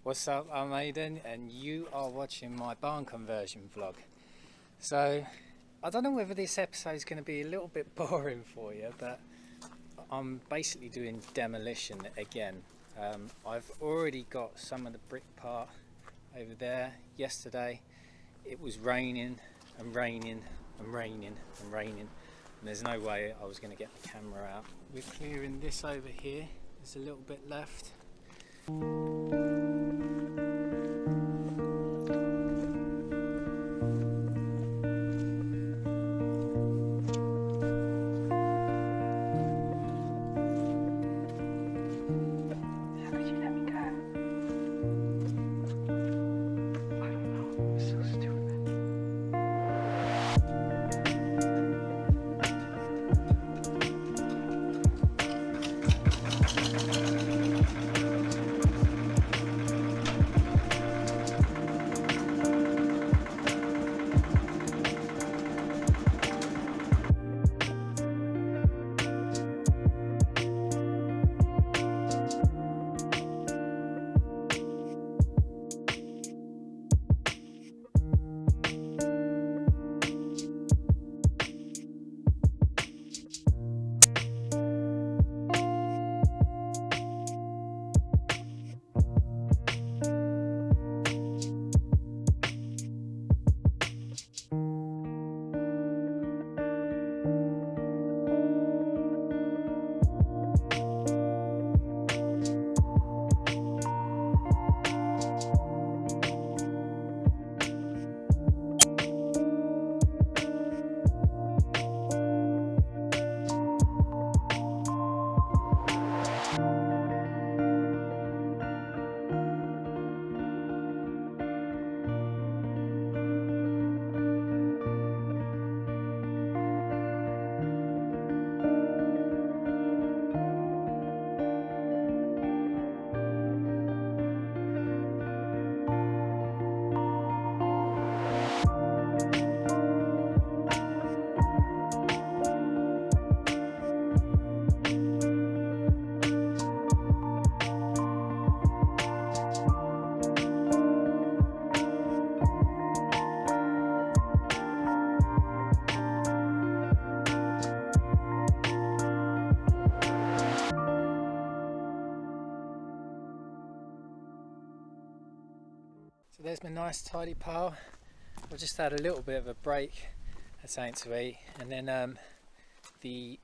What's up, I'm Aidan and you are watching my barn conversion vlog. So I don't know whether this episode is going to be a little bit boring for you, but I'm basically doing demolition again. I've already got some of the brick part over there. Yesterday it was raining and raining and raining and raining, and there's no way I was going to get the camera out. We're clearing this over here, there's a little bit left. So there's my nice tidy pile. I just had a little bit of a break, had something to eat, and then the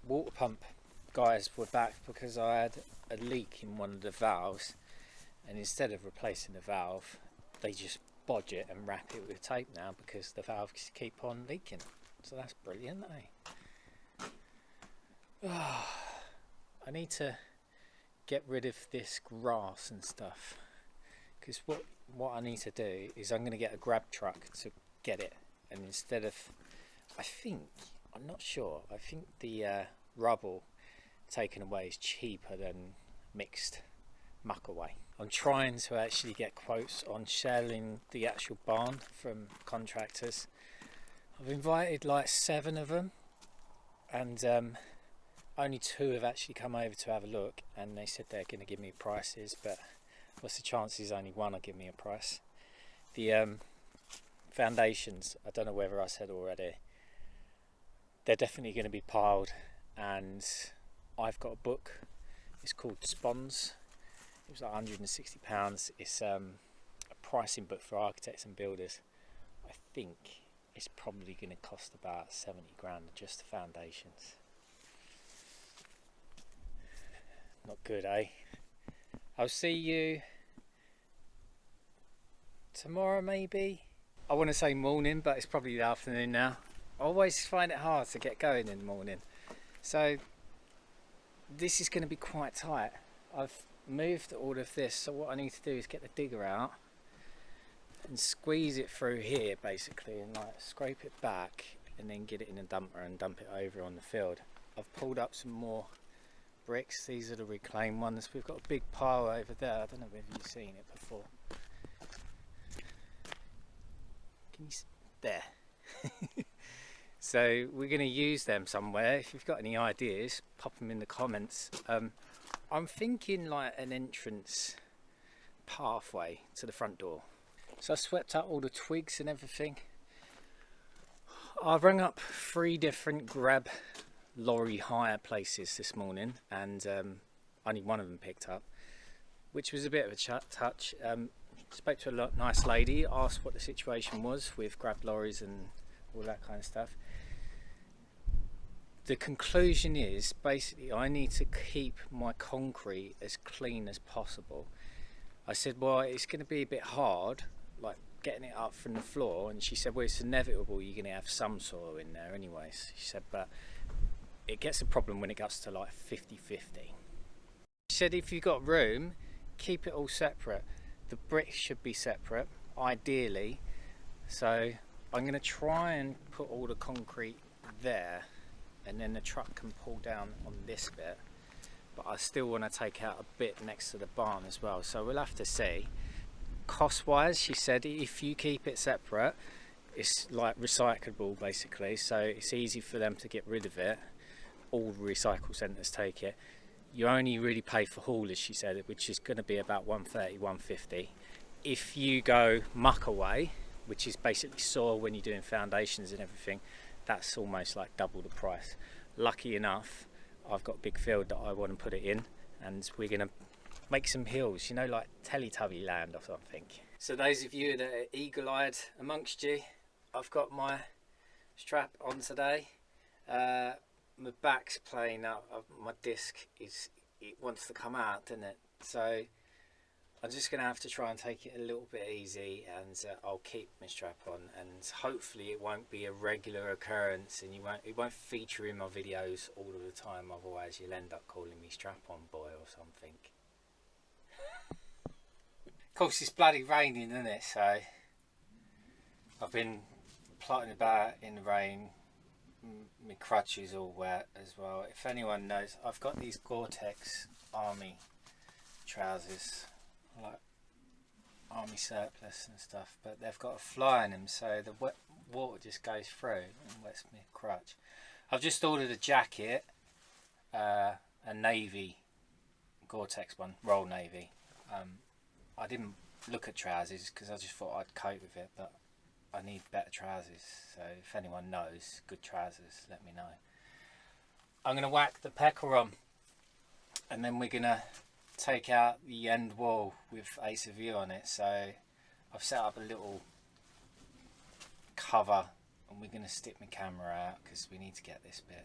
water pump guys were back because I had a leak in one of the valves, and instead of replacing the valve they just bodge it and wrap it with tape now because the valves keep on leaking. So that's brilliant, eh? Oh, I need to get rid of this grass and stuff. Because what I need to do is I'm going to get a grab truck to get it, and instead of, I'm not sure, I think the rubble taken away is cheaper than mixed muck away. I'm trying to actually get quotes on shelling the actual barn from contractors. I've invited like 7 of them, and only 2 have actually come over to have a look, and they said they're going to give me prices, but what's the chances only one will give me a price? The foundations, I don't know whether I said already, they're definitely going to be piled, and I've got a book, it's called Spons, it was like £160. It's a pricing book for architects and builders. I think it's probably going to cost about 70 grand just the foundations. Not good, eh? I'll see you tomorrow maybe. I want to say morning, but it's probably the afternoon now. I always find it hard to get going in the morning. So this is going to be quite tight. I've moved all of this, so what I need to do is get the digger out and squeeze it through here basically, and like scrape it back and then get it in a dumper and dump it over on the field. I've pulled up some more bricks. These are the reclaimed ones. We've got a big pile over there. I don't know whether you've seen it before. Can you see? There. So we're going to use them somewhere. If you've got any ideas, pop them in the comments. I'm thinking like an entrance pathway to the front door. So I swept up all the twigs and everything. I rang up 3 different grab lorry hire places this morning, and only one of them picked up, which was a bit of a touch. Spoke to a nice lady, asked what the situation was with grab lorries and all that kind of stuff. The conclusion is basically I need to keep my concrete as clean as possible. I said, well, it's going to be a bit hard, like getting it up from the floor, and she said, well, it's inevitable, you're going to have some soil in there anyways. She said, but it gets a problem when it gets to like 50-50. She said, if you've got room, keep it all separate. The bricks should be separate, ideally. So I'm going to try and put all the concrete there, and then the truck can pull down on this bit. But I still want to take out a bit next to the barn as well, so we'll have to see. Cost wise, she said if you keep it separate, it's like recyclable basically, so it's easy for them to get rid of it. All recycle centres take it. You only really pay for haulage, she said, which is going to be about 130, 150. If you go muck away, which is basically soil when you're doing foundations and everything, that's almost like double the price. Lucky enough, I've got a big field that I want to put it in, and we're going to make some hills, you know, like Teletubby land or something. So those of you that are eagle-eyed amongst you, I've got my strap on today. My back's playing up, my disc it wants to come out, doesn't it? So I'm just going to have to try and take it a little bit easy, and I'll keep my strap on, and hopefully it won't be a regular occurrence, and it won't feature in my videos all of the time, otherwise you'll end up calling me strap on boy or something. Of course it's bloody raining, isn't it? So I've been plotting about in the rain. My crutch is all wet as well. If anyone knows, I've got these Gore-Tex army trousers, like army surplus and stuff, but they've got a fly in them, so the wet water just goes through and wets my crutch. I've just ordered a jacket, a navy Gore-Tex one, royal navy. I didn't look at trousers because I just thought I'd cope with it, but I need better trousers, so if anyone knows good trousers, let me know. I'm going to whack the pecker on, and then we're going to take out the end wall with Ace of View on it. So I've set up a little cover, and we're going to stick my camera out because we need to get this bit.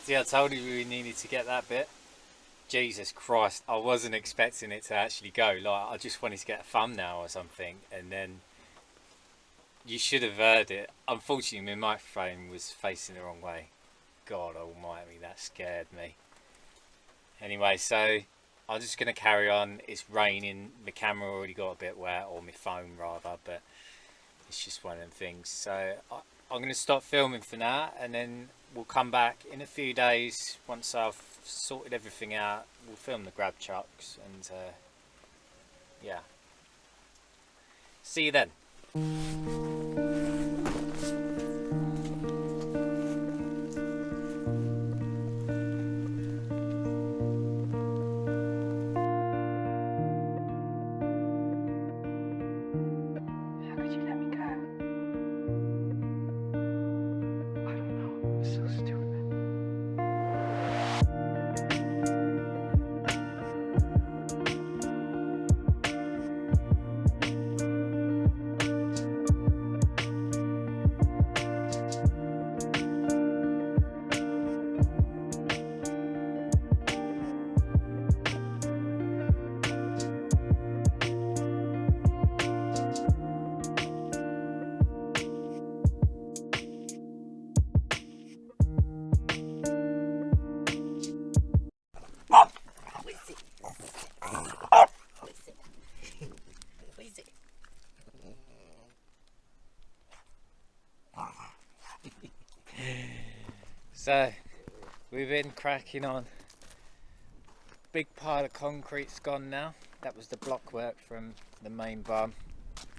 See, I told you we needed to get that bit. Jesus Christ, I wasn't expecting it to actually go. Like, I just wanted to get a thumbnail or something, and then you should have heard it. Unfortunately, my microphone was facing the wrong way. God almighty, that scared me. Anyway, so I'm just going to carry on. It's raining. My camera already got a bit wet, or my phone rather, but it's just one of them things. So I'm going to stop filming for now, and then we'll come back in a few days once I've sorted everything out. We'll film the grab trucks, and yeah, see you then. We've been cracking on. Big pile of concrete's gone now. That was the block work from the main barn.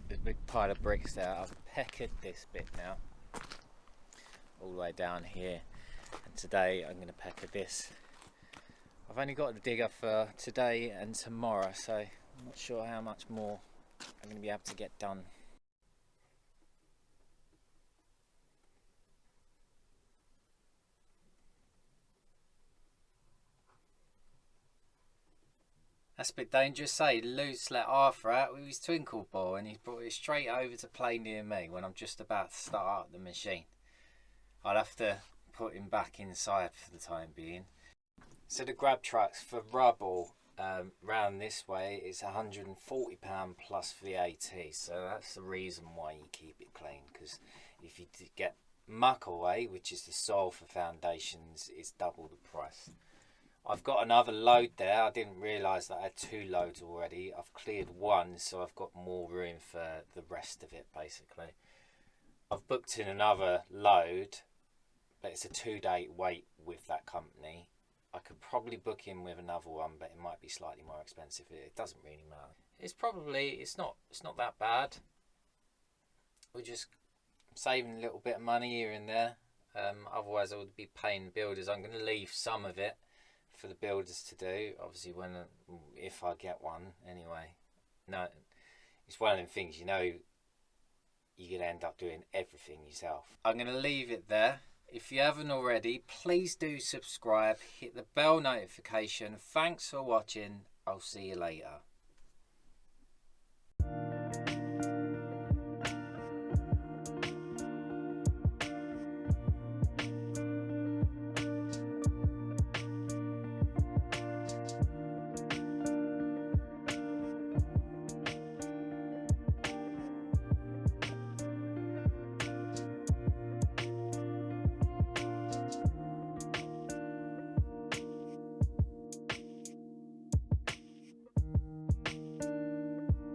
There's a big pile of bricks there. I've peckered this bit now, all the way down here. And today I'm going to pecker this. I've only got the digger for today and tomorrow, so I'm not sure how much more I'm going to be able to get done. That's a bit dangerous, say. Luke's let Arthur out with his twinkle ball and he's brought it straight over to play near me when I'm just about to start up the machine. I'll have to put him back inside for the time being. So the grab trucks for rubble round this way is £140 plus VAT, so that's the reason why you keep it clean, because if you get muck away, which is the soil for foundations, it's double the price. I've got another load there. I didn't realise that I had 2 loads already. I've cleared one, so I've got more room for the rest of it basically. I've booked in another load, but it's a 2-day wait with that company. I could probably book in with another one, but it might be slightly more expensive. It doesn't really matter. It's not that bad. We're just saving a little bit of money here and there. Otherwise I would be paying builders. I'm going to leave some of it for the builders to do, obviously if I get one anyway. No, it's one of them things, you know, you're going to end up doing everything yourself. I'm going to leave it there. If you haven't already, please do subscribe, hit the bell notification. Thanks for watching. I'll see you later.